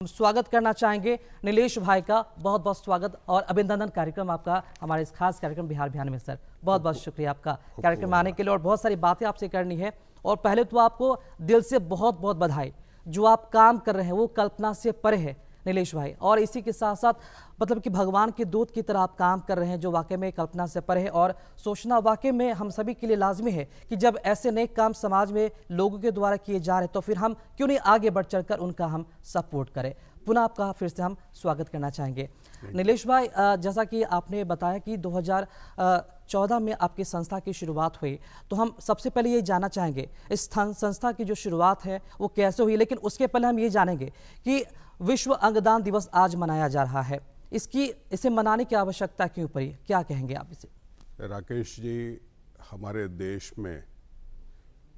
हम स्वागत करना चाहेंगे नीलेश भाई का। बहुत बहुत स्वागत और अभिनंदन कार्यक्रम आपका हमारे इस खास कार्यक्रम बिहार बिहान में। सर बहुत बहुत शुक्रिया आपका कार्यक्रम आने के लिए और बहुत सारी बातें आपसे करनी है। और पहले तो आपको दिल से बहुत बहुत बधाई, जो आप काम कर रहे हैं वो कल्पना से परे है नीलेश भाई। और इसी के साथ साथ मतलब कि भगवान के दूत की तरह आप काम कर रहे हैं, जो वाकई में कल्पना से परे है। और सोचना वाकई में हम सभी के लिए लाजमी है कि जब ऐसे नेक काम समाज में लोगों के द्वारा किए जा रहे हैं तो फिर हम क्यों नहीं आगे बढ़ चढ़कर उनका हम सपोर्ट करें। पुनः आपका फिर से हम स्वागत करना चाहेंगे नीलेश भाई। जैसा कि आपने बताया कि 2014 में आपकी संस्था की शुरुआत हुई, तो हम सबसे पहले ये जानना चाहेंगे इस संस्था की जो शुरुआत है वो कैसे हुई। लेकिन उसके पहले हम ये जानेंगे कि विश्व अंगदान दिवस आज मनाया जा रहा है, इसे मनाने की आवश्यकता क्यों पड़ी, क्या कहेंगे आप इसे? राकेश जी, हमारे देश में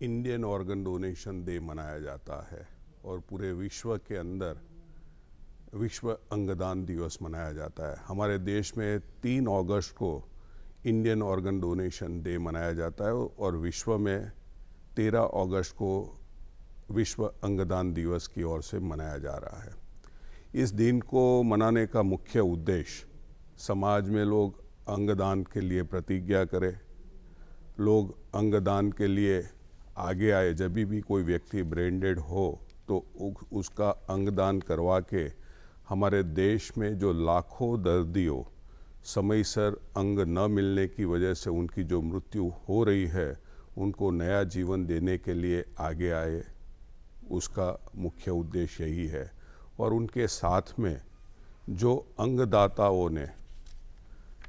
इंडियन ऑर्गन डोनेशन डे मनाया जाता है और पूरे विश्व के अंदर विश्व अंगदान दिवस मनाया जाता है। हमारे देश में 3 अगस्त को इंडियन ऑर्गन डोनेशन डे मनाया जाता है और विश्व में 13 अगस्त को विश्व अंगदान दिवस की ओर से मनाया जा रहा है। इस दिन को मनाने का मुख्य उद्देश्य समाज में लोग अंगदान के लिए प्रतिज्ञा करें, लोग अंगदान के लिए आगे आए। जब भी कोई व्यक्ति ब्रेन डेड हो तो उसका अंगदान करवा के हमारे देश में जो लाखों दर्दियों समयसर अंग न मिलने की वजह से उनकी जो मृत्यु हो रही है, उनको नया जीवन देने के लिए आगे आए, उसका मुख्य उद्देश्य यही है। और उनके साथ में जो अंगदाताओं ने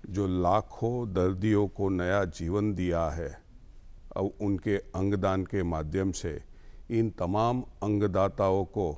जो लाखों दर्दियों को नया जीवन दिया है, अब उनके अंगदान के माध्यम से इन तमाम अंगदाताओं को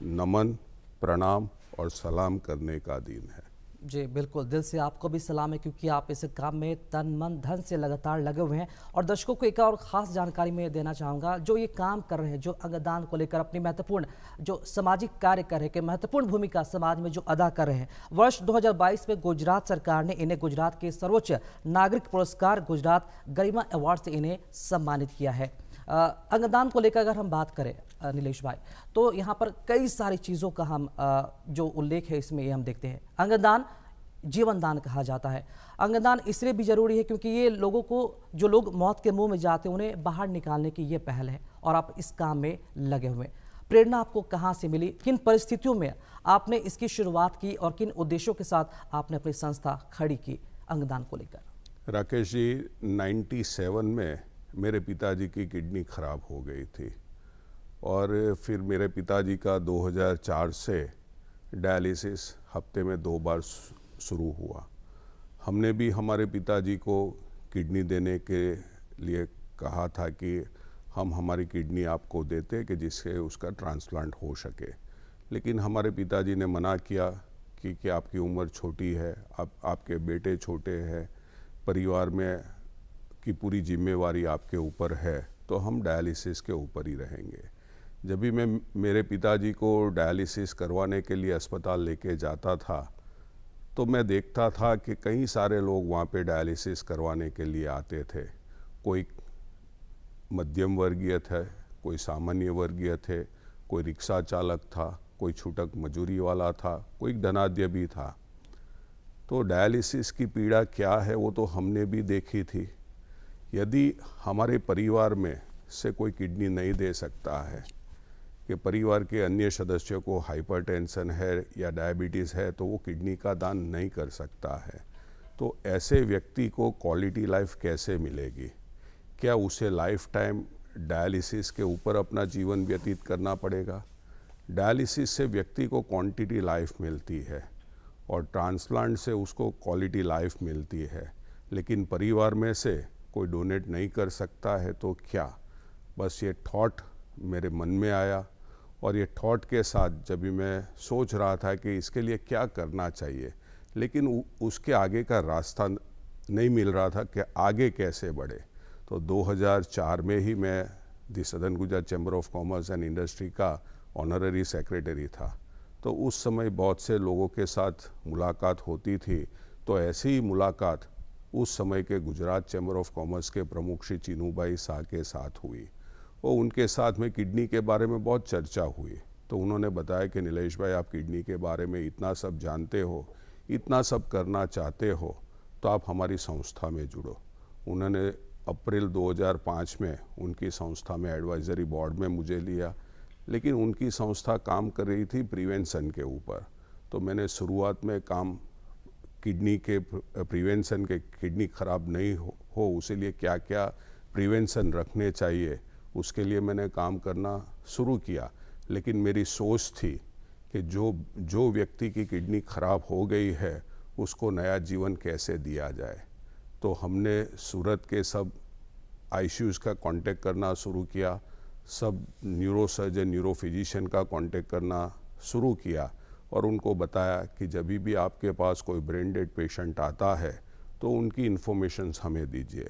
नमन, प्रणाम और सलाम करने का दिन है। जी बिल्कुल, दिल से आपको भी सलाम है, क्योंकि आप इस काम में तन मन धन से लगातार लगे हुए हैं। और दर्शकों को एक और ख़ास जानकारी मैं देना चाहूँगा, जो ये काम कर रहे हैं, जो अंगदान को लेकर अपनी महत्वपूर्ण जो सामाजिक कार्य कर रहे हैं, कि महत्वपूर्ण भूमिका समाज में जो अदा कर रहे हैं। वर्ष 2022 में गुजरात सरकार ने इन्हें गुजरात के सर्वोच्च नागरिक पुरस्कार गुजरात गरिमा अवार्ड से इन्हें सम्मानित किया है। अंगदान को लेकर अगर हम बात करें नीलेश भाई, तो यहाँ पर कई सारी चीज़ों का हम जो उल्लेख है इसमें ये हम देखते हैं। अंगदान जीवन दान कहा जाता है। अंगदान इसलिए भी जरूरी है क्योंकि ये लोगों को, जो लोग मौत के मुंह में जाते हैं, उन्हें बाहर निकालने की ये पहल है और आप इस काम में लगे हुए हैं। प्रेरणा आपको कहाँ से मिली, किन परिस्थितियों में आपने इसकी शुरुआत की और किन उद्देश्यों के साथ आपने अपनी संस्था खड़ी की अंगदान को लेकर? राकेश जी, 97 में मेरे पिताजी की किडनी खराब हो गई थी और फिर मेरे पिताजी का 2004 से डायलिसिस हफ्ते में 2 बार शुरू हुआ। हमने भी हमारे पिताजी को किडनी देने के लिए कहा था कि हम हमारी किडनी आपको देते कि जिससे उसका ट्रांसप्लांट हो सके, लेकिन हमारे पिताजी ने मना किया कि आपकी उम्र छोटी है, आपके बेटे छोटे हैं, परिवार में की पूरी जिम्मेवारी आपके ऊपर है, तो हम डायलिसिस के ऊपर ही रहेंगे। जब भी मैं मेरे पिताजी को डायलिसिस करवाने के लिए अस्पताल लेके जाता था तो मैं देखता था कि कई सारे लोग वहाँ पे डायलिसिस करवाने के लिए आते थे। कोई मध्यम वर्गीय थे, कोई सामान्य वर्गीय थे, कोई रिक्शा चालक था, कोई छूटक मजूरी वाला था, कोई धनाढ्य भी था। तो डायलिसिस की पीड़ा क्या है वो तो हमने भी देखी थी। यदि हमारे परिवार में से कोई किडनी नहीं दे सकता है, कि परिवार के अन्य सदस्यों को हाइपरटेंशन है या डायबिटीज़ है, तो वो किडनी का दान नहीं कर सकता है, तो ऐसे व्यक्ति को क्वालिटी लाइफ कैसे मिलेगी? क्या उसे लाइफ टाइम डायलिसिस के ऊपर अपना जीवन व्यतीत करना पड़ेगा? डायलिसिस से व्यक्ति को क्वांटिटी लाइफ मिलती है और ट्रांसप्लांट से उसको क्वालिटी लाइफ मिलती है, लेकिन परिवार में से कोई डोनेट नहीं कर सकता है तो क्या? बस ये थॉट मेरे मन में आया और ये थॉट के साथ जब भी मैं सोच रहा था कि इसके लिए क्या करना चाहिए, लेकिन उसके आगे का रास्ता नहीं मिल रहा था कि आगे कैसे बढ़े, तो 2004 में ही मैं the southern Gujarat chamber of commerce and industry का ऑनररी सेक्रेटरी था। तो उस समय बहुत से लोगों के साथ मुलाकात होती थी, तो ऐसी ही मुलाकात उस समय के गुजरात चैम्बर ऑफ कॉमर्स के प्रमुख श्री चीनूभाई शाह के साथ हुई और उनके साथ में किडनी के बारे में बहुत चर्चा हुई। तो उन्होंने बताया कि नीलेश भाई, आप किडनी के बारे में इतना सब जानते हो, इतना सब करना चाहते हो, तो आप हमारी संस्था में जुड़ो। उन्होंने अप्रैल 2005 में उनकी संस्था में एडवाइजरी बोर्ड में मुझे लिया, लेकिन उनकी संस्था काम कर रही थी प्रिवेंशन के ऊपर। तो मैंने शुरुआत में काम किडनी के प्रिवेंशन के, किडनी खराब नहीं हो उसके लिए क्या क्या प्रिवेंशन रखने चाहिए, उसके लिए मैंने काम करना शुरू किया। लेकिन मेरी सोच थी कि जो व्यक्ति की किडनी खराब हो गई है उसको नया जीवन कैसे दिया जाए। तो हमने सूरत के सब आईसीयूज़ का कांटेक्ट करना शुरू किया, सब न्यूरोसर्जन, न्यूरोफिजिशियन का कांटेक्ट करना शुरू किया और उनको बताया कि जब भी आपके पास कोई ब्रेन डेड पेशेंट आता है तो उनकी इन्फॉर्मेशन्स हमें दीजिए।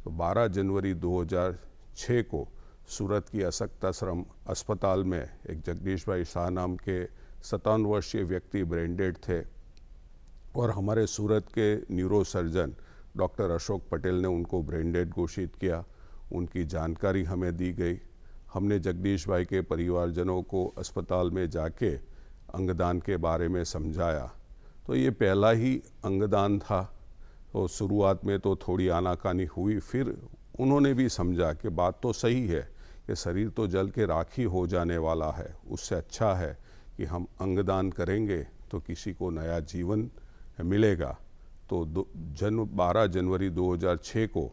तो 12 जनवरी 2006 को सूरत की अशक्त आश्रम अस्पताल में एक जगदीश भाई शाह नाम के 57 वर्षीय व्यक्ति ब्रेन डेड थे और हमारे सूरत के न्यूरोसर्जन डॉक्टर अशोक पटेल ने उनको ब्रेन डेड घोषित किया। उनकी जानकारी हमें दी गई। हमने जगदीश भाई के परिवारजनों को अस्पताल में जाके अंगदान के बारे में समझाया। तो ये पहला ही अंगदान था। तो शुरुआत में तो थोड़ी आनाकानी हुई, फिर उन्होंने भी समझा कि बात तो सही है कि शरीर तो जल के राख ही हो जाने वाला है, उससे अच्छा है कि हम अंगदान करेंगे तो किसी को नया जीवन मिलेगा। तो 12 जनवरी 2006 को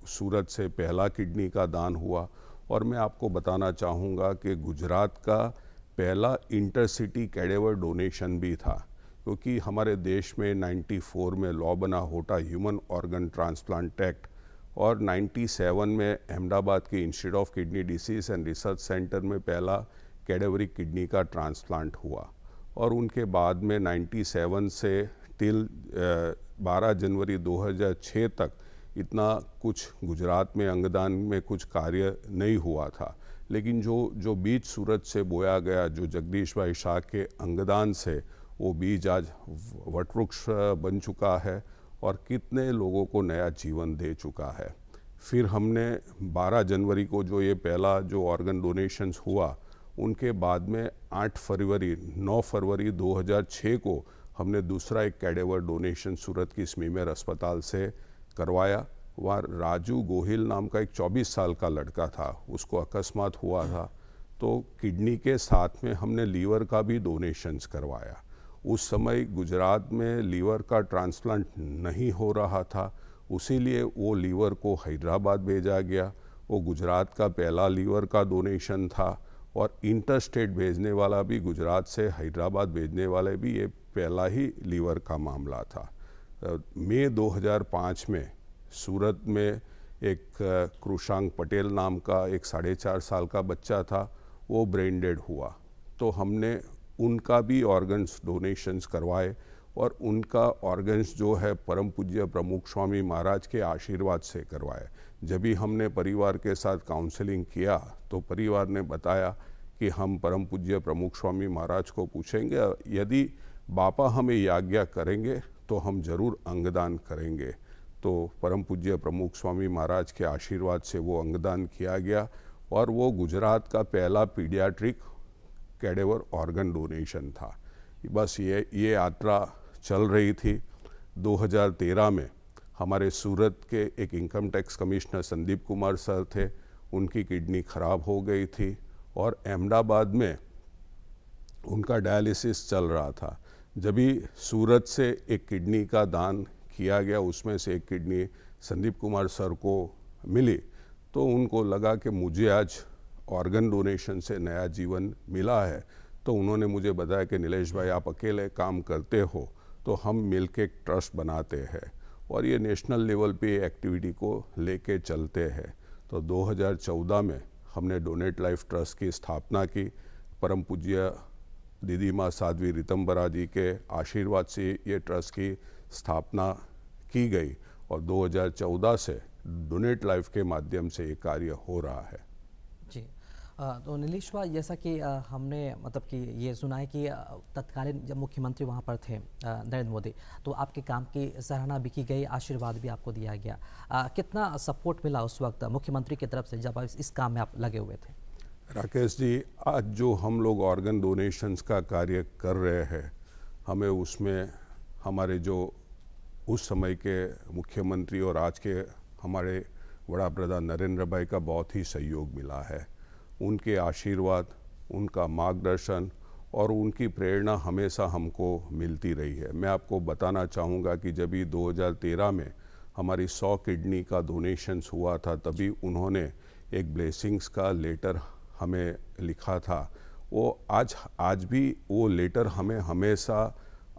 सूरत से पहला किडनी का दान हुआ। और मैं आपको बताना चाहूँगा कि गुजरात का पहला इंटरसिटी कैडेवर डोनेशन भी था, क्योंकि हमारे देश में 94 में लॉ बना होता ह्यूमन ऑर्गन ट्रांसप्लांट एक्ट, और 97 में अहमदाबाद के institute of kidney disease and research centre में पहला कैडेवरिक किडनी का ट्रांसप्लांट हुआ। और उनके बाद में 97 से टिल 12 जनवरी 2006 तक इतना कुछ गुजरात में अंगदान में कुछ कार्य नहीं हुआ था। लेकिन जो बीज सूरत से बोया गया, जो जगदीश भाई शाह के अंगदान से, वो बीज आज वटवृक्ष बन चुका है और कितने लोगों को नया जीवन दे चुका है। फिर हमने 12 जनवरी को जो ये पहला जो ऑर्गन डोनेशंस हुआ, उनके बाद में 9 फरवरी 2006 को हमने दूसरा एक कैडेवर डोनेशन सूरत की स्मीमेर अस्पताल से करवाया। वहाँ राजू गोहिल नाम का एक 24 साल का लड़का था, उसको अकस्मात हुआ था, तो किडनी के साथ में हमने लीवर का भी डोनेशंस करवाया। उस समय गुजरात में लीवर का ट्रांसप्लांट नहीं हो रहा था, उसीलिए वो लीवर को हैदराबाद भेजा गया। वो गुजरात का पहला लीवर का डोनेशन था और इंटरस्टेट भेजने वाला भी, गुजरात से हैदराबाद भेजने वाले भी, ये पहला ही लीवर का मामला था। मई 2005 में सूरत में एक कृषांक पटेल नाम का एक 4.5 साल का बच्चा था, वो ब्रेन डेड हुआ। तो हमने उनका भी ऑर्गन्स डोनेशंस करवाए और उनका ऑर्गन्स जो है परम पूज्य प्रमुख स्वामी महाराज के आशीर्वाद से करवाए। जब भी हमने परिवार के साथ काउंसलिंग किया तो परिवार ने बताया कि हम परम पूज्य प्रमुख स्वामी महाराज को पूछेंगे, यदि बापा हमें आज्ञा करेंगे तो हम जरूर अंगदान करेंगे। तो परम पूज्य प्रमुख स्वामी महाराज के आशीर्वाद से वो अंगदान किया गया और वो गुजरात का पहला पीडियाट्रिक कैडेवर ऑर्गन डोनेशन था। बस ये यात्रा चल रही थी। 2013 में हमारे सूरत के एक income tax commissioner Sandeep Kumar sir थे, उनकी किडनी खराब हो गई थी और अहमदाबाद में उनका डायलिसिस चल रहा था। जब भी सूरत से एक किडनी का दान किया गया, उसमें से एक किडनी संदीप कुमार सर को मिली, तो उनको लगा कि मुझे आज ऑर्गन डोनेशन से नया जीवन मिला है। तो उन्होंने मुझे बताया कि नीलेश भाई, आप अकेले काम करते हो तो हम मिलके एक ट्रस्ट बनाते हैं और ये नेशनल लेवल पे एक्टिविटी को लेके चलते हैं। तो 2014 में हमने डोनेट लाइफ ट्रस्ट की स्थापना की। परम पूज्य दीदी माँ साध्वी रितंबरा जी के आशीर्वाद से ये ट्रस्ट की स्थापना की गई और 2014 से डोनेट लाइफ के माध्यम से ये कार्य हो रहा है। जी, तो नीलेश भाई, जैसा कि हमने मतलब कि ये सुना है कि तत्कालीन जब मुख्यमंत्री वहाँ पर थे नरेंद्र मोदी, तो आपके काम की सराहना भी की गई, आशीर्वाद भी आपको दिया गया। कितना सपोर्ट मिला उस वक्त मुख्यमंत्री की तरफ से जब इस काम में आप लगे हुए थे? राकेश जी, आज जो हम लोग ऑर्गन डोनेशंस का कार्य कर रहे हैं, हमें उसमें हमारे जो उस समय के मुख्यमंत्री और आज के हमारे वड़ा प्रधान नरेंद्र भाई का बहुत ही सहयोग मिला है। उनके आशीर्वाद, उनका मार्गदर्शन और उनकी प्रेरणा हमेशा हमको मिलती रही है। मैं आपको बताना चाहूँगा कि जब 2013 में हमारी 100 किडनी का डोनेशंस हुआ था, तभी उन्होंने एक ब्लेसिंग्स का लेटर हमें लिखा था। वो आज भी वो लेटर हमें हमेशा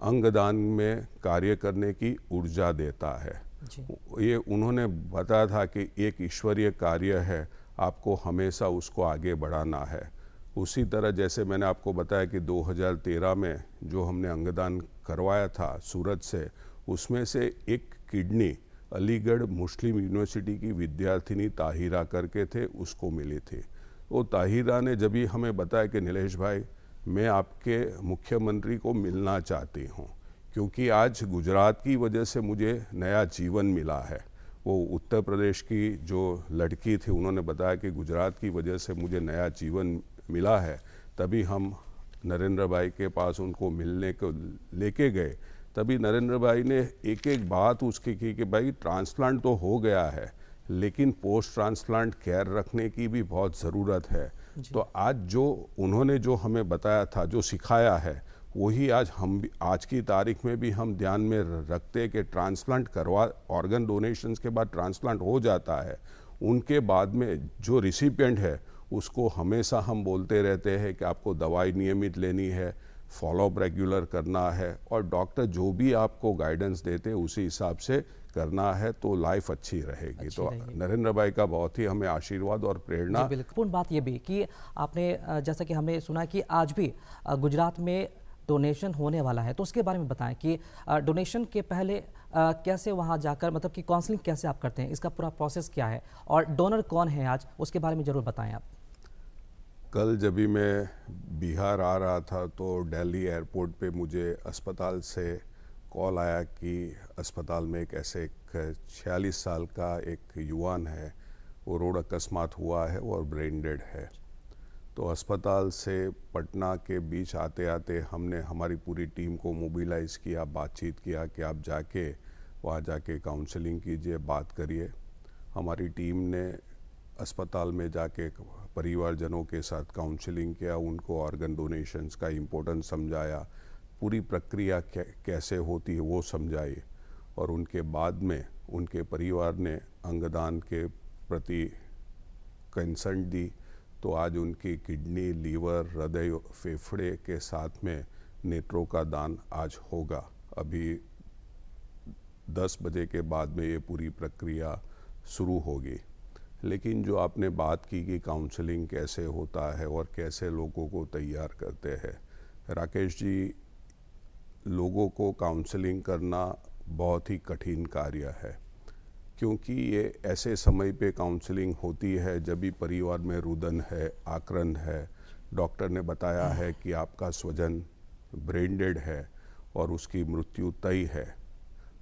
अंगदान में कार्य करने की ऊर्जा देता है। ये उन्होंने बताया था कि एक ईश्वरीय कार्य है, आपको हमेशा उसको आगे बढ़ाना है। उसी तरह जैसे मैंने आपको बताया कि 2013 में जो हमने अंगदान करवाया था सूरत से, उसमें से एक किडनी अलीगढ़ मुस्लिम यूनिवर्सिटी की विद्यार्थिनी ताहिरा करके थे, उसको मिली थी। वो ताहिरा ने जब भी हमें बताया कि नीलेश भाई, मैं आपके मुख्यमंत्री को मिलना चाहती हूँ, क्योंकि आज गुजरात की वजह से मुझे नया जीवन मिला है। वो उत्तर प्रदेश की जो लड़की थी, उन्होंने बताया कि गुजरात की वजह से मुझे नया जीवन मिला है। तभी हम नरेंद्र भाई के पास उनको मिलने को लेके गए। तभी नरेंद्र भाई ने एक एक बात उसकी की कि भाई ट्रांसप्लांट तो हो गया है, लेकिन पोस्ट ट्रांसप्लांट केयर रखने की भी बहुत ज़रूरत है। तो आज जो उन्होंने जो हमें बताया था, जो सिखाया है, वही आज हम भी आज की तारीख में भी हम ध्यान में रखते हैं कि ट्रांसप्लांट करवा, ऑर्गन डोनेशंस के बाद ट्रांसप्लांट हो जाता है, उनके बाद में जो रिसिपिएंट है उसको हमेशा हम बोलते रहते हैं कि आपको दवाई नियमित लेनी है, फॉलोअप रेगुलर करना है, और डॉक्टर जो भी आपको गाइडेंस देते हैं उसी हिसाब से करना है, तो लाइफ अच्छी रहेगी। तो नरेंद्र भाई का बहुत ही हमें आशीर्वाद और प्रेरणा। बिल्कुल। बात ये भी कि आपने जैसा कि हमने सुना कि आज भी गुजरात में डोनेशन होने वाला है, तो उसके बारे में बताएं कि डोनेशन के पहले कैसे वहां जाकर, मतलब कि काउंसलिंग कैसे आप करते हैं, इसका पूरा प्रोसेस क्या है और डोनर कौन है आज, उसके बारे में ज़रूर बताएं आप। कल जब भी मैं बिहार आ रहा था तो दिल्ली एयरपोर्ट पे मुझे अस्पताल से कॉल आया कि अस्पताल में एक 46 साल का एक युवान है, वो रोड अकस्मात हुआ है और ब्रेन डेड है। तो अस्पताल से पटना के बीच आते आते हमने हमारी पूरी टीम को मोबिलाइज़ किया, बातचीत किया कि आप जाके वहाँ जाके काउंसलिंग कीजिए, बात करिए। हमारी टीम ने अस्पताल में जाके परिवारजनों के साथ काउंसलिंग किया, उनको ऑर्गन डोनेशंस का इम्पोर्टेंस समझाया, पूरी प्रक्रिया कैसे होती है वो समझाई, और उनके बाद में उनके परिवार ने अंगदान के प्रति कंसर्न दी। तो आज उनकी किडनी, लीवर, हृदय, फेफड़े के साथ में नेत्रों का दान आज होगा। अभी 10 बजे के बाद में ये पूरी प्रक्रिया शुरू होगी। लेकिन जो आपने बात की कि काउंसलिंग कैसे होता है और कैसे लोगों को तैयार करते हैं, राकेश जी, लोगों को काउंसलिंग करना बहुत ही कठिन कार्य है, क्योंकि ये ऐसे समय पे काउंसलिंग होती है जब भी परिवार में रुदन है, आक्रंद है, डॉक्टर ने बताया है कि आपका स्वजन ब्रेन डेड है और उसकी मृत्यु तय है,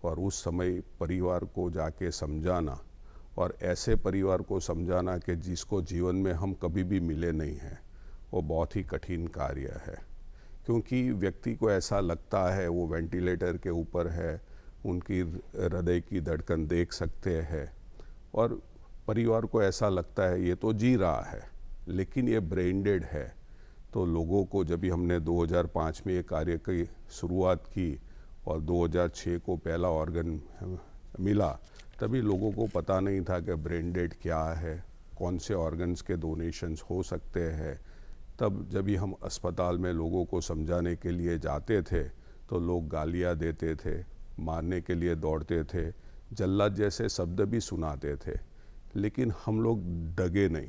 और उस समय परिवार को जाके समझाना, और ऐसे परिवार को समझाना कि जिसको जीवन में हम कभी भी मिले नहीं हैं, वो बहुत ही कठिन कार्य है। क्योंकि व्यक्ति को ऐसा लगता है वो वेंटिलेटर के ऊपर है, उनकी हृदय की धड़कन देख सकते हैं, और परिवार को ऐसा लगता है ये तो जी रहा है, लेकिन ये ब्रेन डेड है। तो लोगों को जब भी हमने 2005 में ये कार्य की शुरुआत की और 2006 को पहला ऑर्गन मिला, तभी लोगों को पता नहीं था कि ब्रेन डेड क्या है, कौन से ऑर्गन्स के डोनेशंस हो सकते हैं। तब जब भी हम अस्पताल में लोगों को समझाने के लिए जाते थे तो लोग गालियाँ देते थे, मारने के लिए दौड़ते थे, जल्लाद जैसे शब्द भी सुनाते थे, लेकिन हम लोग डगे नहीं।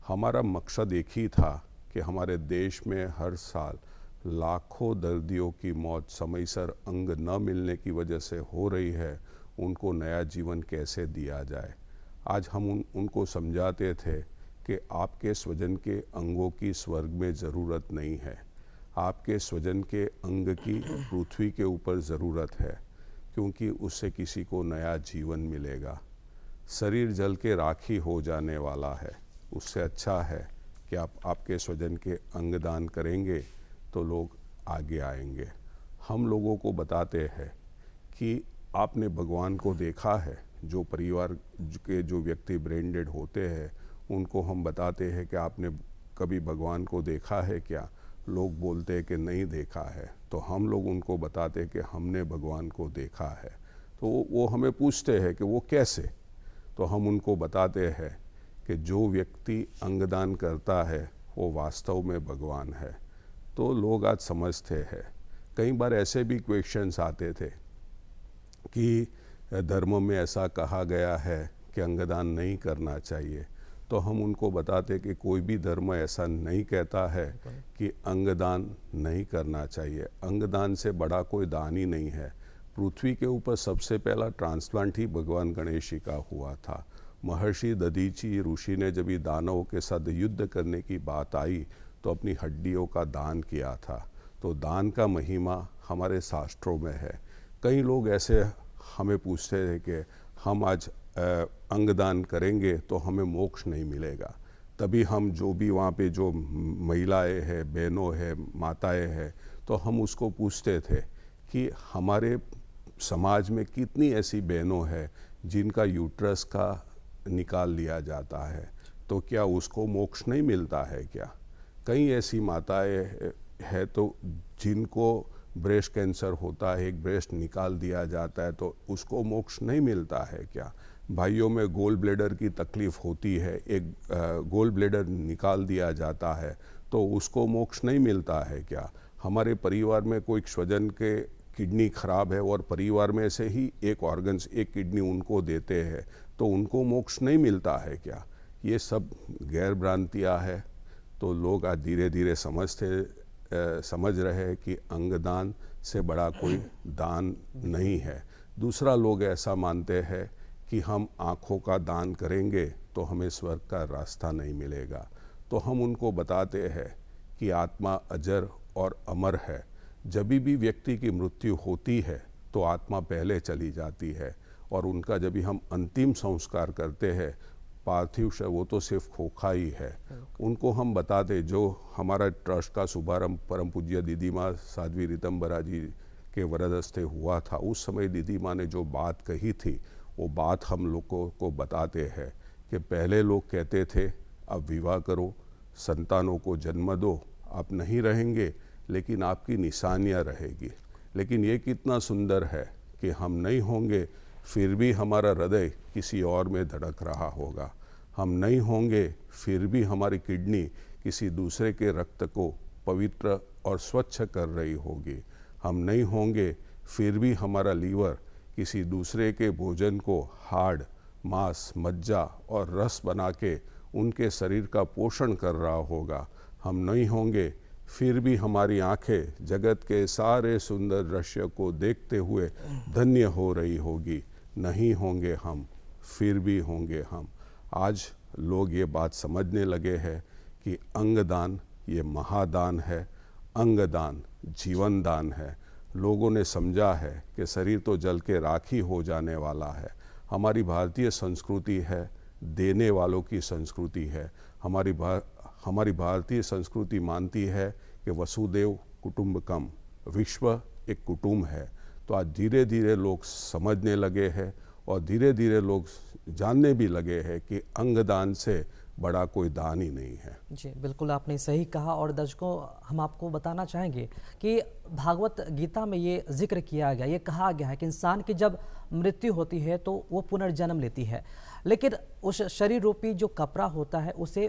हमारा मकसद एक ही था कि हमारे देश में हर साल लाखों दर्दियों की मौत समयसर अंग न मिलने की वजह से हो रही है, उनको नया जीवन कैसे दिया जाए। आज हम उनको समझाते थे कि आपके स्वजन के अंगों की स्वर्ग में ज़रूरत नहीं है, आपके स्वजन के अंग की पृथ्वी के ऊपर ज़रूरत है, क्योंकि उससे किसी को नया जीवन मिलेगा। शरीर जल के राखी हो जाने वाला है, उससे अच्छा है कि आप आपके स्वजन के अंगदान करेंगे तो लोग आगे आएंगे। हम लोगों को बताते हैं कि आपने भगवान को देखा है। जो परिवार के जो व्यक्ति ब्रेन डेड होते हैं उनको हम बताते हैं कि आपने कभी भगवान को देखा है क्या? लोग बोलते हैं कि नहीं देखा है। तो हम लोग उनको बताते हैं कि हमने भगवान को देखा है। तो वो हमें पूछते हैं कि वो कैसे? तो हम उनको बताते हैं कि जो व्यक्ति अंगदान करता है वो वास्तव में भगवान है। तो लोग आज समझते हैं। कई बार ऐसे भी क्वेश्चंस आते थे कि धर्म में ऐसा कहा गया है कि अंगदान नहीं करना चाहिए। तो हम उनको बताते कि कोई भी धर्म ऐसा नहीं कहता है कि अंगदान नहीं करना चाहिए। अंगदान से बड़ा कोई दान ही नहीं है। पृथ्वी के ऊपर सबसे पहला ट्रांसप्लांट ही भगवान गणेश जी का हुआ था। महर्षि दधीची ऋषि ने जब दानवों के साथ युद्ध करने की बात आई तो अपनी हड्डियों का दान किया था। तो दान का महिमा हमारे शास्त्रों में है। कई लोग ऐसे हमें पूछते हैं कि हम आज अंगदान करेंगे तो हमें मोक्ष नहीं मिलेगा। तभी हम जो भी वहाँ पे जो महिलाएं हैं, बहनों हैं, माताएं हैं, तो हम उसको पूछते थे कि हमारे समाज में कितनी ऐसी बहनों हैं जिनका यूट्रस का निकाल लिया जाता है, तो क्या उसको मोक्ष नहीं मिलता है क्या? कई ऐसी माताएं हैं तो जिनको ब्रेस्ट कैंसर होता है, एक ब्रेस्ट निकाल दिया जाता है, तो उसको मोक्ष नहीं मिलता है क्या? भाइयों में गोल ब्लेडर की तकलीफ होती है, एक गोल ब्लेडर निकाल दिया जाता है, तो उसको मोक्ष नहीं मिलता है क्या? हमारे परिवार में कोई स्वजन के किडनी खराब है और परिवार में से ही एक ऑर्गन्स, एक किडनी उनको देते हैं, तो उनको मोक्ष नहीं मिलता है क्या? ये सब गैर भ्रांतियाँ है। तो लोग आज धीरे धीरे समझ रहे हैं कि अंगदान से बड़ा कोई दान नहीं है। दूसरा, लोग ऐसा मानते हैं कि हम आँखों का दान करेंगे तो हमें स्वर्ग का रास्ता नहीं मिलेगा। तो हम उनको बताते हैं कि आत्मा अजर और अमर है। जब भी व्यक्ति की मृत्यु होती है तो आत्मा पहले चली जाती है और उनका जब भी हम अंतिम संस्कार करते हैं, पार्थिव शव वो तो सिर्फ खोखा ही है। उनको हम बताते, जो हमारा ट्रस्ट का शुभारंभ परम पूज्य दीदी माँ साध्वी रीतम्बरा जी के वरदस्ते हुआ था, उस समय दीदी माँ ने जो बात कही थी वो बात हम लोगों को बताते हैं कि पहले लोग कहते थे अब विवाह करो, संतानों को जन्म दो, आप नहीं रहेंगे लेकिन आपकी निशानियाँ रहेगी। लेकिन ये कितना सुंदर है कि हम नहीं होंगे फिर भी हमारा हृदय किसी और में धड़क रहा होगा। हम नहीं होंगे फिर भी हमारी किडनी किसी दूसरे के रक्त को पवित्र और स्वच्छ कर रही होगी। हम नहीं होंगे फिर भी हमारा लीवर किसी दूसरे के भोजन को हाड़, मांस, मज्जा और रस बना के उनके शरीर का पोषण कर रहा होगा। हम नहीं होंगे फिर भी हमारी आंखें जगत के सारे सुंदर दृश्य को देखते हुए धन्य हो रही होगी। नहीं होंगे हम फिर भी होंगे हम। आज लोग ये बात समझने लगे हैं कि अंगदान ये महादान है, अंगदान जीवन दान है। लोगों ने समझा है कि शरीर तो जल के राखी हो जाने वाला है। हमारी भारतीय संस्कृति है, देने वालों की संस्कृति है। हमारी भारतीय संस्कृति मानती है कि वसुदेव कुटुंबकम, विश्व एक कुटुंब है। तो आज धीरे धीरे लोग समझने लगे हैं और धीरे धीरे लोग जानने भी लगे हैं कि अंगदान से बड़ा कोई दान ही नहीं है। जी बिल्कुल, आपने सही कहा। और दर्शकों, हम आपको बताना चाहेंगे कि भागवत गीता में ये जिक्र किया गया, ये कहा गया है कि इंसान की जब मृत्यु होती है तो वो पुनर्जन्म लेती है, लेकिन उस शरीर रूपी जो कपड़ा होता है उसे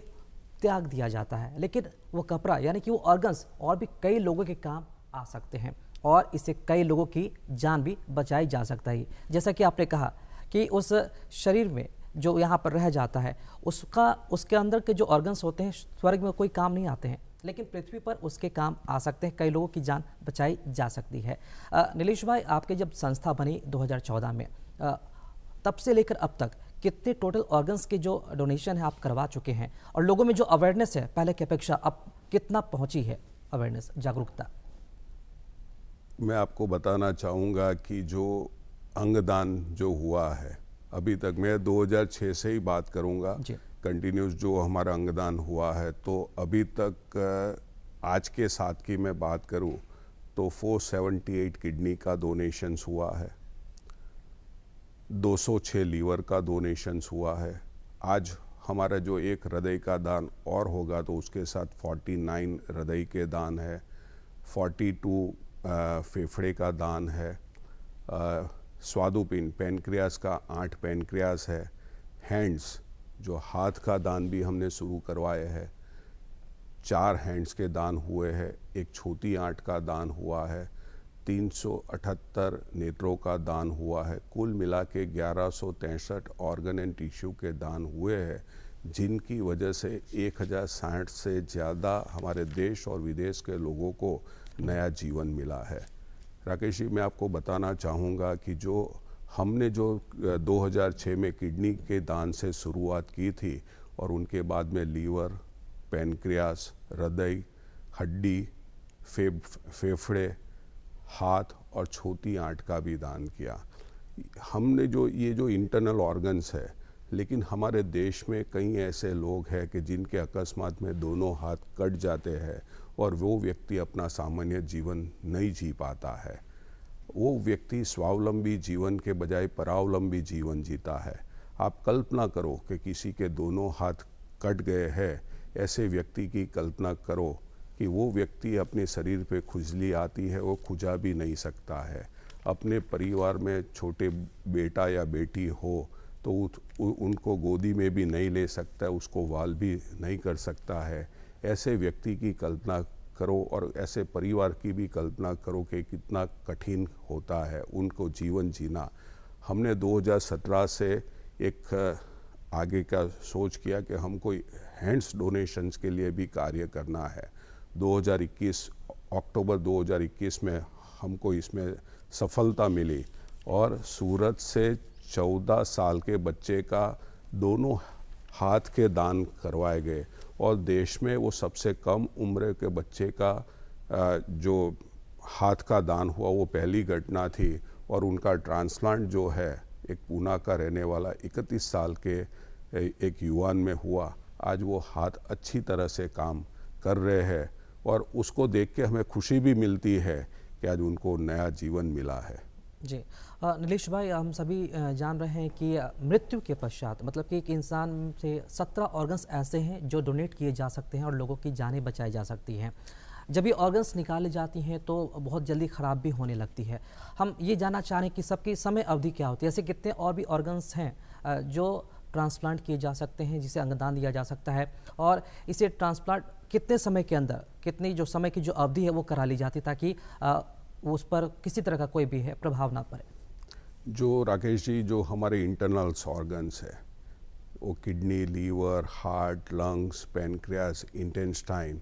त्याग दिया जाता है। लेकिन वो कपड़ा यानी कि वो ऑर्गन्स और भी कई लोगों के काम आ सकते हैं और इससे कई लोगों की जान भी बचाई जा सकता है। जैसा कि आपने कहा कि उस शरीर में जो यहाँ पर रह जाता है उसके अंदर के जो ऑर्गन्स होते हैं स्वर्ग में कोई काम नहीं आते हैं, लेकिन पृथ्वी पर उसके काम आ सकते हैं, कई लोगों की जान बचाई जा सकती है। नीलेश भाई, आपके जब संस्था बनी 2014 में, तब से लेकर अब तक कितने टोटल ऑर्गन्स के जो डोनेशन है आप करवा चुके हैं और लोगों में जो अवेयरनेस है पहले की अपेक्षा अब कितना पहुंची है अवेयरनेस, जागरूकता? मैं आपको बताना चाहूँगा कि जो अंगदान जो हुआ है अभी तक, मैं 2006 से ही बात करूँगा कंटिन्यूस जो हमारा अंगदान हुआ है, तो अभी तक आज के साथ की मैं बात करूं तो 478 किडनी का डोनेशंस हुआ है, 206 लीवर का डोनेशंस हुआ है। आज हमारा जो एक हृदय का दान और होगा तो उसके साथ 49 हृदय के दान है, 42 फेफड़े का दान है, स्वादुपिंड पैनक्रियास का 8 पैनक्रियास है, हैंड्स जो हाथ का दान भी हमने शुरू करवाया है, 4 हैंड्स के दान हुए हैं, एक छोटी आंट का दान हुआ है, 378 नेत्रों का दान हुआ है। कुल मिला के 1163 ऑर्गन एंड टिश्यू के दान हुए हैं, जिनकी वजह से 1060 से ज़्यादा हमारे देश और विदेश के लोगों को नया जीवन मिला है। राकेश जी, मैं आपको बताना चाहूँगा कि हमने जो 2006 में किडनी के दान से शुरुआत की थी और उनके बाद में लीवर, पैनक्रियास, हृदय, हड्डी, फेफड़े, हाथ और छोटी आंट का भी दान किया। हमने ये जो इंटरनल ऑर्गन्स है, लेकिन हमारे देश में कई ऐसे लोग हैं कि जिनके अकस्मात में दोनों हाथ कट जाते हैं और वो व्यक्ति अपना सामान्य जीवन नहीं जी पाता है। वो व्यक्ति स्वावलंबी जीवन के बजाय परावलंबी जीवन जीता है। आप कल्पना करो कि किसी के दोनों हाथ कट गए हैं, ऐसे व्यक्ति की कल्पना करो कि वो व्यक्ति अपने शरीर पे खुजली आती है, वो खुजा भी नहीं सकता है। अपने परिवार में छोटे बेटा या बेटी हो तो उनको गोदी में भी नहीं ले सकता है, उसको वाल भी नहीं कर सकता है। ऐसे व्यक्ति की कल्पना करो और ऐसे परिवार की भी कल्पना करो कि कितना कठिन होता है उनको जीवन जीना। हमने 2017 से एक आगे का सोच किया कि हमको हैंड्स डोनेशंस के लिए भी कार्य करना है। 2021 अक्टूबर 2021 में हमको इसमें सफलता मिली और सूरत से 14 साल के बच्चे का दोनों हाथ के दान करवाए गए और देश में वो सबसे कम उम्र के बच्चे का जो हाथ का दान हुआ वो पहली घटना थी। और उनका ट्रांसप्लांट जो है एक पूना का रहने वाला 31 साल के एक युवान में हुआ। आज वो हाथ अच्छी तरह से काम कर रहे हैं और उसको देख के हमें खुशी भी मिलती है कि आज उनको नया जीवन मिला है। जी नीलेश भाई, हम सभी जान रहे हैं कि मृत्यु के पश्चात मतलब कि एक इंसान से 17 ऑर्गन्स ऐसे हैं जो डोनेट किए जा सकते हैं और लोगों की जानें बचाई जा सकती हैं। जब ये ऑर्गन्स निकाले जाती हैं तो बहुत जल्दी ख़राब भी होने लगती है। हम ये जानना चाह रहे हैं कि सबकी समय अवधि क्या होती है, ऐसे कितने और भी ऑर्गन्स हैं जो ट्रांसप्लांट किए जा सकते हैं, जिसे अंगदान दिया जा सकता है, और इसे ट्रांसप्लांट कितने समय के अंदर, कितनी जो समय की जो अवधि है वो करा ली जाती है ताकि उस पर किसी तरह का कोई भी है प्रभाव ना पड़े। जो राकेश जी, जो हमारे इंटरनल्स ऑर्गन्स है वो kidney, liver, heart, lungs, pancreas, intestine,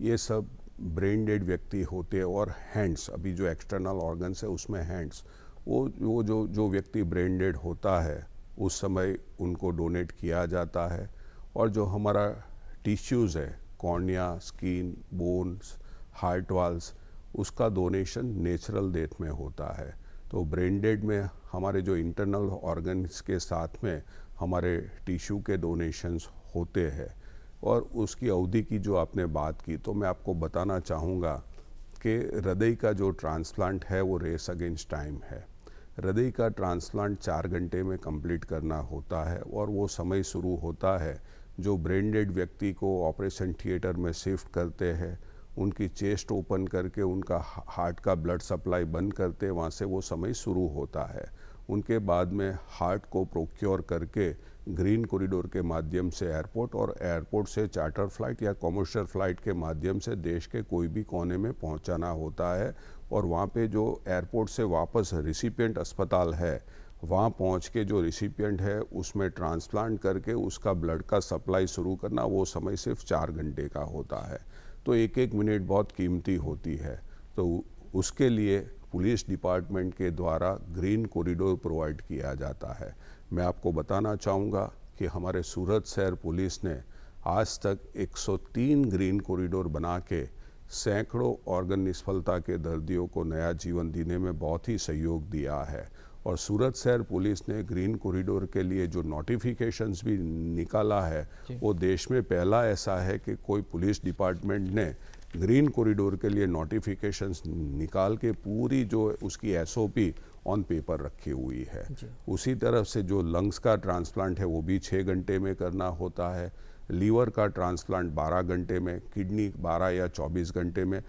ये सब ब्रेन डेड व्यक्ति होते हैं। और हैंड्स, अभी जो एक्सटर्नल ऑर्गन्स है उसमें हैंड्स, वो जो व्यक्ति ब्रेन डेड होता है उस समय उनको डोनेट किया जाता है। और जो हमारा टिश्यूज़ है, cornea, skin, bones, heart walls, उसका डोनेशन नेचुरल डेथ में होता है। तो ब्रेन डेड में हमारे जो इंटरनल ऑर्गन्स के साथ में हमारे टिश्यू के डोनेशंस होते हैं। और उसकी अवधि की जो आपने बात की, तो मैं आपको बताना चाहूँगा कि हृदय का जो ट्रांसप्लांट है वो रेस अगेंस्ट टाइम है। हृदय का ट्रांसप्लांट 4 घंटे में कंप्लीट करना होता है और वो समय शुरू होता है जो ब्रेन डेड व्यक्ति को ऑपरेशन थिएटर में शिफ्ट करते हैं, उनकी चेस्ट ओपन करके उनका हार्ट का ब्लड सप्लाई बंद करते, वहाँ से वो समय शुरू होता है। उनके बाद में हार्ट को प्रोक्योर करके ग्रीन कॉरिडोर के माध्यम से एयरपोर्ट और एयरपोर्ट से चार्टर फ्लाइट या कॉमर्शियल फ्लाइट के माध्यम से देश के कोई भी कोने में पहुंचाना होता है। और वहाँ पे जो एयरपोर्ट से वापस रिसिपिएंट अस्पताल है, वहाँ पहुँच के जो रिसिपिएंट है उसमें ट्रांसप्लांट करके उसका ब्लड का सप्लाई शुरू करना, वो समय सिर्फ 4 घंटे का होता है। तो एक एक मिनट बहुत कीमती होती है। तो उसके लिए पुलिस डिपार्टमेंट के द्वारा ग्रीन कॉरिडोर प्रोवाइड किया जाता है। मैं आपको बताना चाहूँगा कि हमारे सूरत शहर पुलिस ने आज तक 103 ग्रीन कॉरिडोर बना के सैकड़ों ऑर्गन निष्फलता के दर्दियों को नया जीवन देने में बहुत ही सहयोग दिया है। और सूरत शहर पुलिस ने ग्रीन कॉरिडोर के लिए जो नोटिफिकेशंस भी निकाला है वो देश में पहला ऐसा है कि कोई पुलिस डिपार्टमेंट ने ग्रीन कॉरिडोर के लिए नोटिफिकेशंस निकाल के पूरी जो उसकी एसओपी ऑन पेपर रखी हुई है। उसी तरफ से जो लंग्स का ट्रांसप्लांट है वो भी 6 घंटे में करना होता है, लीवर का ट्रांसप्लांट 12 घंटे में, किडनी 12 या 24 घंटे में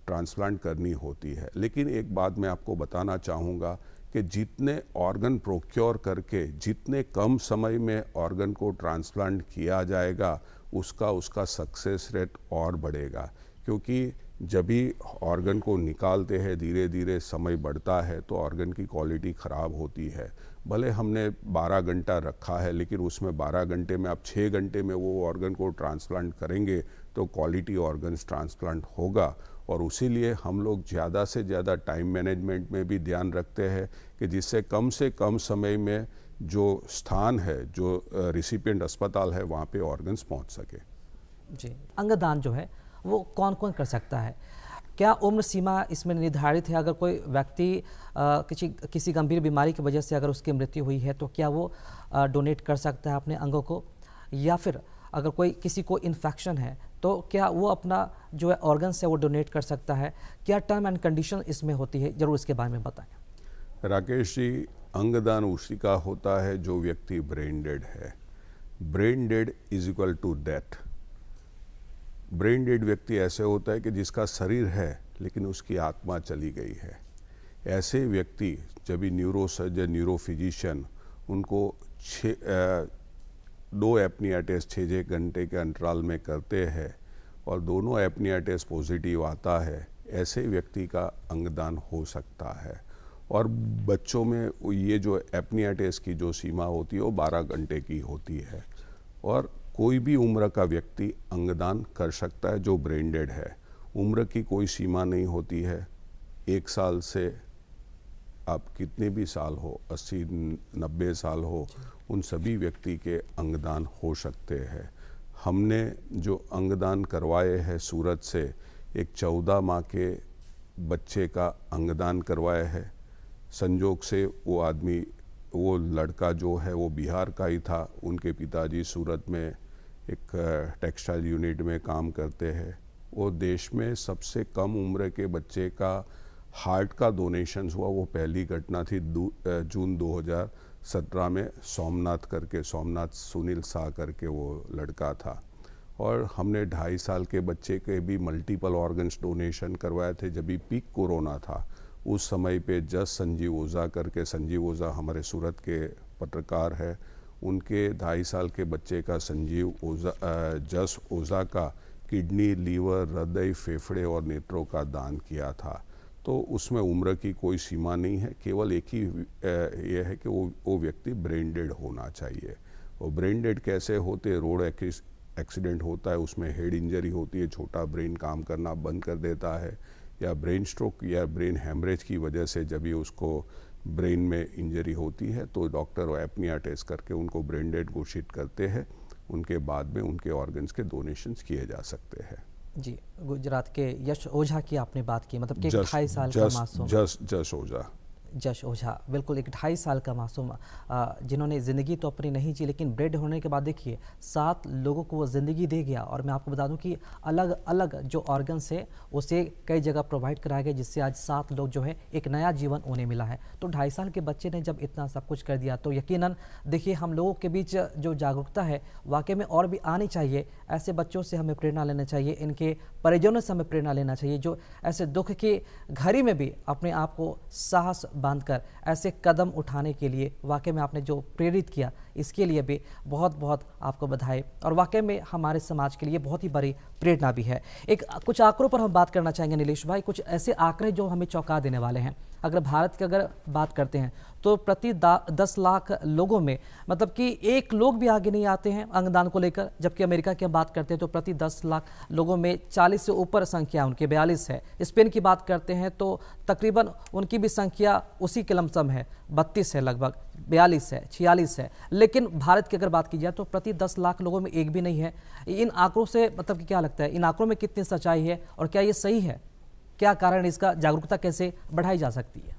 ट्रांसप्लांट करनी होती है। लेकिन एक बात मैं आपको बताना चाहूँगा कि जितने ऑर्गन प्रोक्योर करके जितने कम समय में ऑर्गन को ट्रांसप्लांट किया जाएगा उसका सक्सेस रेट और बढ़ेगा, क्योंकि जब भी ऑर्गन को निकालते हैं धीरे धीरे समय बढ़ता है तो ऑर्गन की क्वालिटी ख़राब होती है। भले हमने 12 घंटा रखा है लेकिन उसमें 12 घंटे में आप 6 घंटे में वो ऑर्गन को ट्रांसप्लांट करेंगे तो क्वालिटी ऑर्गन्स ट्रांसप्लांट होगा। और उसीलिए हम लोग ज़्यादा से ज़्यादा टाइम मैनेजमेंट में भी ध्यान रखते हैं कि जिससे कम से कम समय में जो स्थान है, जो रिसिपिएंट अस्पताल है, वहाँ पे ऑर्गन्स पहुँच सके। जी, अंगदान जो है वो कौन कौन कर सकता है? क्या उम्र सीमा इसमें निर्धारित है? अगर कोई व्यक्ति किसी गंभीर बीमारी की वजह से अगर उसकी मृत्यु हुई है तो क्या वो डोनेट कर सकता है अपने अंगों को? या फिर अगर किसी को इन्फेक्शन है तो क्या वो अपना जो है ऑर्गन्स है वो डोनेट कर सकता है? क्या टर्म एंड कंडीशन इसमें होती है, जरूर इसके बारे में बताएं। राकेश जी, अंगदान उसी का होता है जो व्यक्ति ब्रेन डेड है। Brain dead is equal to death. Brain dead व्यक्ति ऐसे होता है कि जिसका शरीर है लेकिन उसकी आत्मा चली गई है। ऐसे व्यक्ति जब भी न्यूरोसर्जन, न्यूरोफिजिशियन उनको 2 एपनिया टेस्ट 6 घंटे के अंतराल में करते हैं और दोनों एपनिया टेस्ट पॉजिटिव आता है, ऐसे व्यक्ति का अंगदान हो सकता है। और बच्चों में ये जो एपनिया टेस्ट की जो सीमा होती है वो 12 घंटे की होती है। और कोई भी उम्र का व्यक्ति अंगदान कर सकता है जो ब्रेन डेड है। उम्र की कोई सीमा नहीं होती है। 1 साल से आप कितने भी साल हो, 80-90 साल हो, उन सभी व्यक्ति के अंगदान हो सकते हैं। हमने जो अंगदान करवाए हैं सूरत से, एक 14 माह के बच्चे का अंगदान करवाया है। संजोग से वो लड़का जो है वो बिहार का ही था। उनके पिताजी सूरत में एक टेक्सटाइल यूनिट में काम करते हैं। वो देश में सबसे कम उम्र के बच्चे का हार्ट का डोनेशन हुआ, वो पहली घटना थी जून 2017 में। सोमनाथ सुनील शाह करके वो लड़का था। और हमने 2.5 साल के बच्चे के भी मल्टीपल ऑर्गन्स डोनेशन करवाए थे जब भी पीक कोरोना था। उस समय पे जस संजीव ओझा करके, संजीव ओझा हमारे सूरत के पत्रकार है, उनके 2.5 साल के बच्चे का जस ओझा का किडनी, लीवर, हृदय, फेफड़े और नेत्रों का दान किया था। तो उसमें उम्र की कोई सीमा नहीं है, केवल एक ही ये है कि वो व्यक्ति ब्रेन डेड होना चाहिए। वो ब्रेन डेड कैसे होते? रोड एक्सीडेंट होता है, उसमें हेड इंजरी होती है, छोटा ब्रेन काम करना बंद कर देता है, या ब्रेन स्ट्रोक या ब्रेन हेमरेज की वजह से जब भी उसको ब्रेन में इंजरी होती है तो डॉक्टर एपनिया टेस्ट करके उनको ब्रेन डेड घोषित करते हैं। उनके बाद में उनके ऑर्गन्स के डोनेशंस किए जा सकते हैं। जी, गुजरात के यश ओझा की आपने बात की, मतलब कि 2.5 साल का मासूम जश ओझा, बिल्कुल एक 2.5 साल का मासूम जिन्होंने ज़िंदगी तो अपनी नहीं जी, लेकिन ब्रेड होने के बाद देखिए 7 लोगों को वो ज़िंदगी दे गया। और मैं आपको बता दूं कि अलग अलग जो ऑर्गन्स है उसे कई जगह प्रोवाइड कराया गया, जिससे आज 7 लोग जो है एक नया जीवन उन्हें मिला है। तो 2.5 साल के बच्चे ने जब इतना सब कुछ कर दिया तो यकीनन देखिए हम लोगों के बीच जो जागरूकता है वाकई में और भी आनी चाहिए। ऐसे बच्चों से हमें प्रेरणा लेना चाहिए, इनके परिजनों से हमें प्रेरणा लेना चाहिए, जो ऐसे दुख की घड़ी में भी अपने आप को साहस बांधकर ऐसे कदम उठाने के लिए वाकई में आपने जो प्रेरित किया, इसके लिए भी बहुत बहुत आपको बधाई। और वाकई में हमारे समाज के लिए बहुत ही बड़ी प्रेरणा भी है। कुछ आंकड़ों पर हम बात करना चाहेंगे नीलेश भाई, कुछ ऐसे आंकड़े जो हमें चौंका देने वाले हैं। अगर भारत की अगर बात करते हैं तो प्रति 10 लाख लोगों में मतलब कि 1 लोग भी आगे नहीं आते हैं अंगदान को लेकर। जबकि अमेरिका की हम बात करते हैं तो प्रति 10 लाख लोगों में 40 से ऊपर संख्या उनकी 42 है। स्पेन की बात करते हैं तो तकरीबन उनकी भी संख्या उसी के लमसम है, 32 है, लगभग 42 है, 46 है। लेकिन भारत की अगर बात की जाए तो प्रति 10 लाख लोगों में 1 भी नहीं है। इन आंकड़ों से मतलब कि क्या लगता है, इन आंकड़ों में कितनी सच्चाई है और क्या ये सही है? क्या कारण इसका, जागरूकता कैसे बढ़ाई जा सकती है?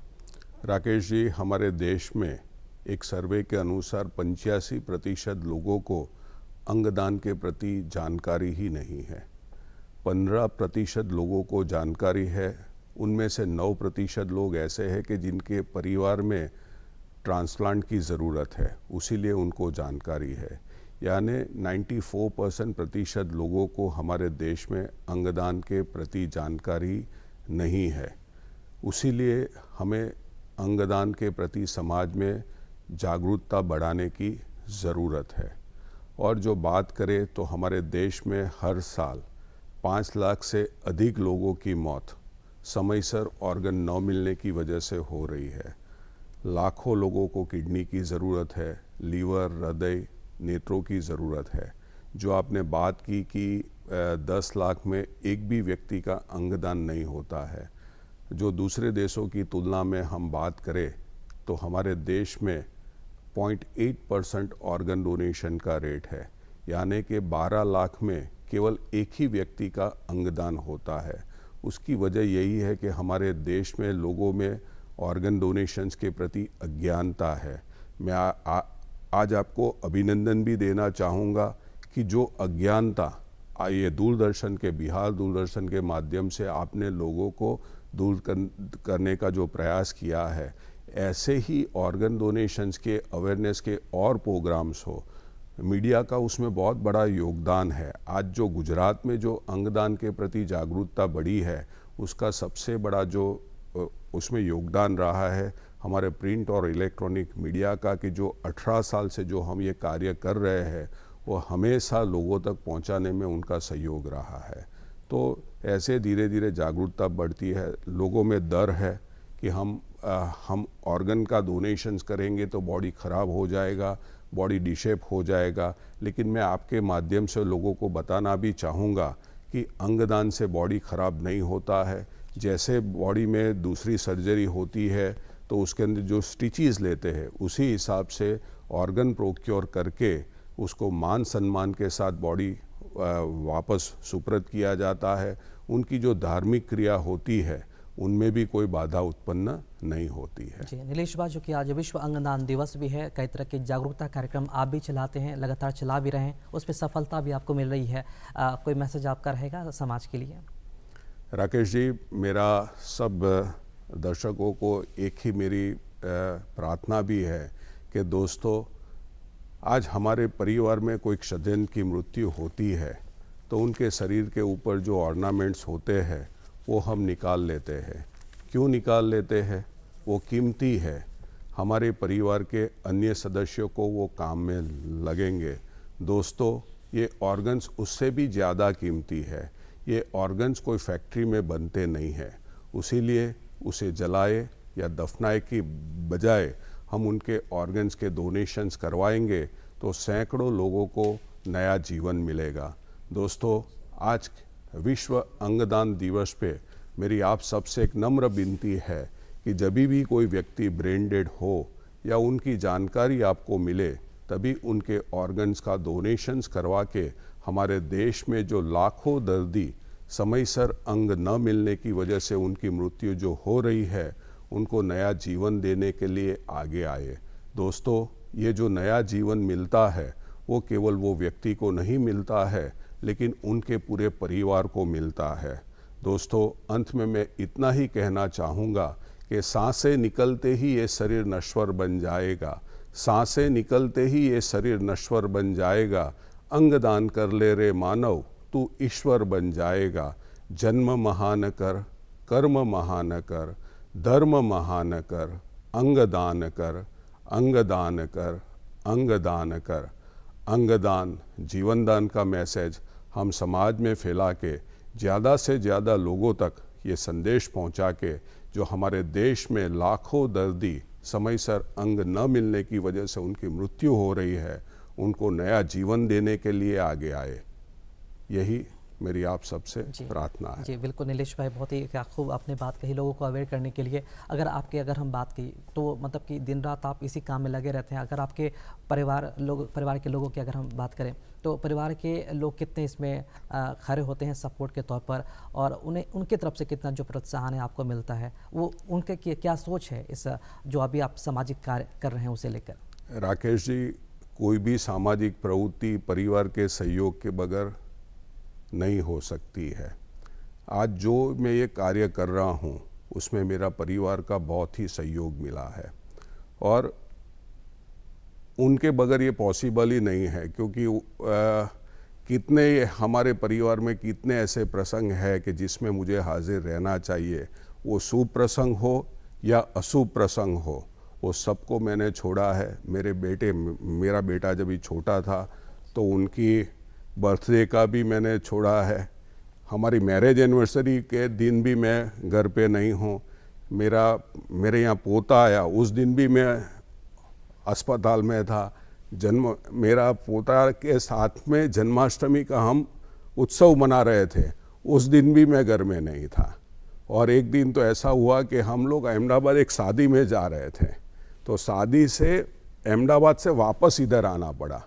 राकेश जी, हमारे देश में एक सर्वे के अनुसार 85% लोगों को अंगदान के प्रति जानकारी ही नहीं है। 15% लोगों को जानकारी है, उनमें से 9% लोग ऐसे हैं कि जिनके परिवार में ट्रांसप्लांट की ज़रूरत है, उसीलिए उनको जानकारी है। यानी 94% लोगों को हमारे देश में अंगदान के प्रति जानकारी नहीं है। उसीलिए हमें अंगदान के प्रति समाज में जागरूकता बढ़ाने की ज़रूरत है। और जो बात करें तो हमारे देश में हर साल 5 लाख से अधिक लोगों की मौत समयसर ऑर्गन न मिलने की वजह से हो रही है। लाखों लोगों को किडनी की ज़रूरत है, लीवर, हृदय, नेत्रों की ज़रूरत है। जो आपने बात की कि 10 लाख में एक भी व्यक्ति का अंगदान नहीं होता है। जो दूसरे देशों की तुलना में हम बात करें तो हमारे देश में 0.8% ऑर्गन डोनेशन का रेट है। यानी कि 12 लाख में केवल एक ही व्यक्ति का अंगदान होता है। उसकी वजह यही है कि हमारे देश में लोगों में ऑर्गन डोनेशंस के प्रति अज्ञानता है। मैं आज आपको अभिनंदन भी देना चाहूँगा कि जो अज्ञानता ये दूरदर्शन के, बिहार दूरदर्शन के माध्यम से आपने लोगों को दूर करने का जो प्रयास किया है, ऐसे ही ऑर्गन डोनेशंस के अवेयरनेस के और प्रोग्राम्स हो। मीडिया का उसमें बहुत बड़ा योगदान है। आज जो गुजरात में जो अंगदान के प्रति जागरूकता बढ़ी है, उसका सबसे बड़ा जो उसमें योगदान रहा है हमारे प्रिंट और इलेक्ट्रॉनिक मीडिया का, कि जो 18 साल से जो हम ये कार्य कर रहे हैं वो हमेशा लोगों तक पहुंचाने में उनका सहयोग रहा है। तो ऐसे धीरे धीरे जागरूकता बढ़ती है। लोगों में डर है कि हम ऑर्गन का डोनेशंस करेंगे तो बॉडी ख़राब हो जाएगा, बॉडी डिशेप हो जाएगा। लेकिन मैं आपके माध्यम से लोगों को बताना भी चाहूँगा कि अंगदान से बॉडी ख़राब नहीं होता है। जैसे बॉडी में दूसरी सर्जरी होती है तो उसके अंदर जो स्टिचेस लेते हैं, उसी हिसाब से ऑर्गन प्रोक्योर करके उसको मान सम्मान के साथ बॉडी वापस सुपुर्द किया जाता है। उनकी जो धार्मिक क्रिया होती है उनमें भी कोई बाधा उत्पन्न नहीं होती है। जी नीलेश भाई, जो कि आज विश्व अंगदान दिवस भी है, कई तरह के जागरूकता कार्यक्रम आप भी चलाते हैं, लगातार चला भी रहे हैं, उस पर सफलता भी आपको मिल रही है। कोई मैसेज आपका रहेगा समाज के लिए? राकेश जी, मेरा सब दर्शकों को एक ही मेरी प्रार्थना भी है कि दोस्तों, आज हमारे परिवार में कोई सज्जन की मृत्यु होती है तो उनके शरीर के ऊपर जो ऑर्नामेंट्स होते हैं वो हम निकाल लेते हैं। क्यों निकाल लेते हैं? वो कीमती है। हमारे परिवार के अन्य सदस्यों को वो काम में लगेंगे। दोस्तों, ये ऑर्गन्स उससे भी ज़्यादा कीमती है। ये ऑर्गन्स कोई फैक्ट्री में बनते नहीं हैं। उसीलिए उसे जलाए या दफनाए की बजाय हम उनके ऑर्गन्स के डोनेशंस करवाएंगे तो सैकड़ों लोगों को नया जीवन मिलेगा। दोस्तों, आज विश्व अंगदान दिवस पे मेरी आप सबसे एक नम्र विनती है कि जब भी कोई व्यक्ति ब्रेन डेड हो या उनकी जानकारी आपको मिले, तभी उनके ऑर्गन्स का डोनेशंस करवा के हमारे देश में जो लाखों दर्दी समयसर अंग न मिलने की वजह से उनकी मृत्यु जो हो रही है, उनको नया जीवन देने के लिए आगे आए। दोस्तों, ये जो नया जीवन मिलता है वो केवल वो व्यक्ति को नहीं मिलता है, लेकिन उनके पूरे परिवार को मिलता है। दोस्तों, अंत में मैं इतना ही कहना चाहूँगा कि सांसें निकलते ही ये शरीर नश्वर बन जाएगा। सांसें निकलते ही ये शरीर नश्वर बन जाएगा। अंगदान कर ले रे मानव, तू ईश्वर बन जाएगा। जन्म महान कर, कर्म महान कर, धर्म महान कर, अंगदान कर, अंगदान कर, अंगदान कर। अंगदान, जीवनदान का मैसेज हम समाज में फैला के ज़्यादा से ज़्यादा लोगों तक ये संदेश पहुंचा के जो हमारे देश में लाखों दर्दी समयसर अंग न मिलने की वजह से उनकी मृत्यु हो रही है, उनको नया जीवन देने के लिए आगे आए। यही मेरी आप सबसे प्रार्थना है। जी बिल्कुल नीलेश भाई, बहुत ही क्या खूब आपने बात कही लोगों को अवेयर करने के लिए। अगर हम बात की तो मतलब कि दिन रात आप इसी काम में लगे रहते हैं। अगर आपके परिवार के लोगों की अगर हम बात करें तो परिवार के लोग कितने इसमें खड़े होते हैं सपोर्ट के तौर पर, और उन्हें उनकी तरफ से कितना जो प्रोत्साहन है आपको मिलता है, वो उनके क्या सोच है इस जो अभी आप सामाजिक कार्य कर रहे हैं उसे लेकर? राकेश जी, कोई भी सामाजिक प्रवृत्ति परिवार के सहयोग के बगैर नहीं हो सकती है। आज जो मैं ये कार्य कर रहा हूँ उसमें मेरा परिवार का बहुत ही सहयोग मिला है, और उनके बगैर ये पॉसिबल ही नहीं है, क्योंकि कितने हमारे परिवार में कितने ऐसे प्रसंग है कि जिसमें मुझे हाजिर रहना चाहिए, वो शुभ प्रसंग हो या अशुभ प्रसंग हो, वो सबको मैंने छोड़ा है। मेरा बेटा जब भी छोटा था तो उनकी बर्थडे का भी मैंने छोड़ा है। हमारी मैरिज एनिवर्सरी के दिन भी मैं घर पे नहीं हूँ। मेरे यहाँ पोता आया, उस दिन भी मैं अस्पताल में था। मेरा पोता के साथ में जन्माष्टमी का हम उत्सव मना रहे थे, उस दिन भी मैं घर में नहीं था। और एक दिन तो ऐसा हुआ कि हम लोग अहमदाबाद एक शादी में जा रहे थे, तो शादी से अहमदाबाद से वापस इधर आना पड़ा।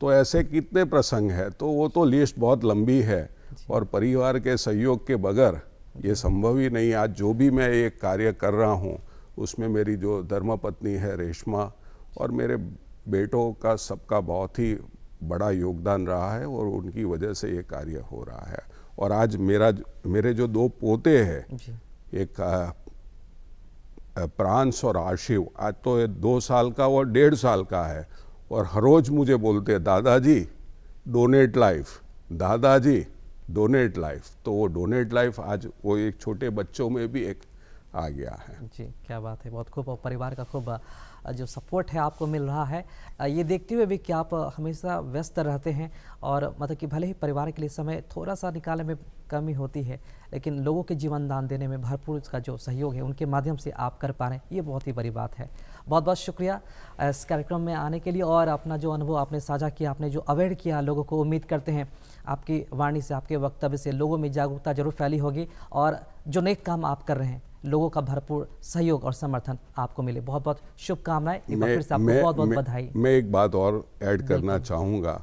तो ऐसे कितने प्रसंग है, तो वो तो लिस्ट बहुत लंबी है, और परिवार के सहयोग के बगैर ये संभव ही नहीं। आज जो भी मैं ये कार्य कर रहा हूँ उसमें मेरी जो धर्मपत्नी है रेशमा और मेरे बेटों का सबका बहुत ही बड़ा योगदान रहा है, और उनकी वजह से ये कार्य हो रहा है। और आज मेरे जो 2 पोते हैं, एक प्रांश और आशिव, आज तो 2 साल का और 1.5 साल का है, और हर रोज मुझे बोलते हैं दादाजी डोनेट लाइफ, दादाजी डोनेट लाइफ। तो वो डोनेट लाइफ आज वो एक छोटे बच्चों में भी एक आ गया है। जी क्या बात है, बहुत खूब। और परिवार का खूब जो सपोर्ट है आपको मिल रहा है, ये देखते हुए भी कि आप हमेशा व्यस्त रहते हैं, और मतलब कि भले ही परिवार के लिए समय थोड़ा सा निकालने में कमी होती है, लेकिन लोगों के जीवन दान देने में भरपूर इसका जो सहयोग है उनके माध्यम से आप कर पा रहे हैं, ये बहुत ही बड़ी बात है। बहुत बहुत शुक्रिया इस कार्यक्रम में आने के लिए, और अपना जो अनुभव आपने साझा किया, आपने जो अवेयर किया लोगों को। उम्मीद करते हैं आपकी वाणी से, आपके वक्तव्य से लोगों में जागरूकता जरूर फैली होगी, और जो नेक काम आप कर रहे हैं लोगों का भरपूर सहयोग और समर्थन आपको मिले। बहुत बहुत शुभकामनाएं। एक बार फिर से आपको बहुत बहुत बधाई। मैं एक बात और ऐड करना चाहूँगा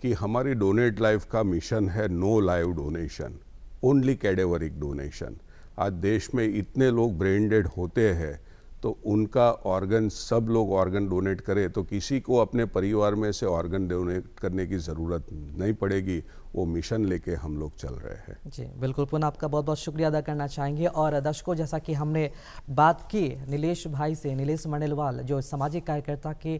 कि हमारी डोनेट लाइफ का मिशन है no live donation, only cadaveric donation. आज देश में इतने लोग ब्रेन डेड होते हैं, तो उनका ऑर्गन, सब लोग ऑर्गन डोनेट करें तो किसी को अपने परिवार में से ऑर्गन डोनेट करने की ज़रूरत नहीं पड़ेगी। वो मिशन लेके हम लोग चल रहे हैं। जी बिल्कुल, पुनः आपका बहुत बहुत शुक्रिया अदा करना चाहेंगे। और दर्शकों, जैसा कि हमने बात की नीलेश भाई से, नीलेश मंडेलवाल जो सामाजिक कार्यकर्ता के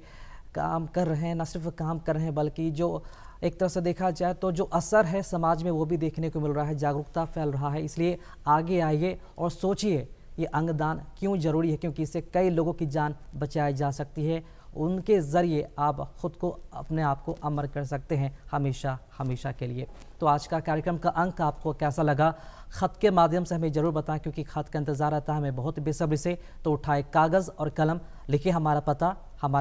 काम कर रहे हैं, न सिर्फ काम कर रहे हैं बल्कि जो एक तरह से देखा जाए तो जो असर है समाज में वो भी देखने को मिल रहा है, जागरूकता फैल रहा है। इसलिए आगे आइए और सोचिए ये अंगदान क्यों जरूरी है, क्योंकि इससे कई लोगों की जान बचाई जा सकती है। उनके ज़रिए आप खुद को, अपने आप को अमर कर सकते हैं हमेशा हमेशा के लिए। तो आज का कार्यक्रम का अंक आपको कैसा लगा, ख़त के माध्यम से हमें ज़रूर बताएं, क्योंकि ख़त का इंतज़ार रहता है हमें बहुत बेसब्री से। तो उठाए कागज़ और कलम, लिखिए हमारा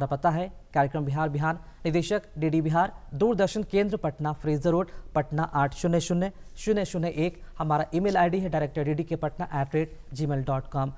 पता है कार्यक्रम बिहार बिहान, निदेशक DD बिहार, दूरदर्शन केंद्र पटना, फ्रेजर रोड पटना 800001। हमारा email ID है director dd के patna@gmail.com।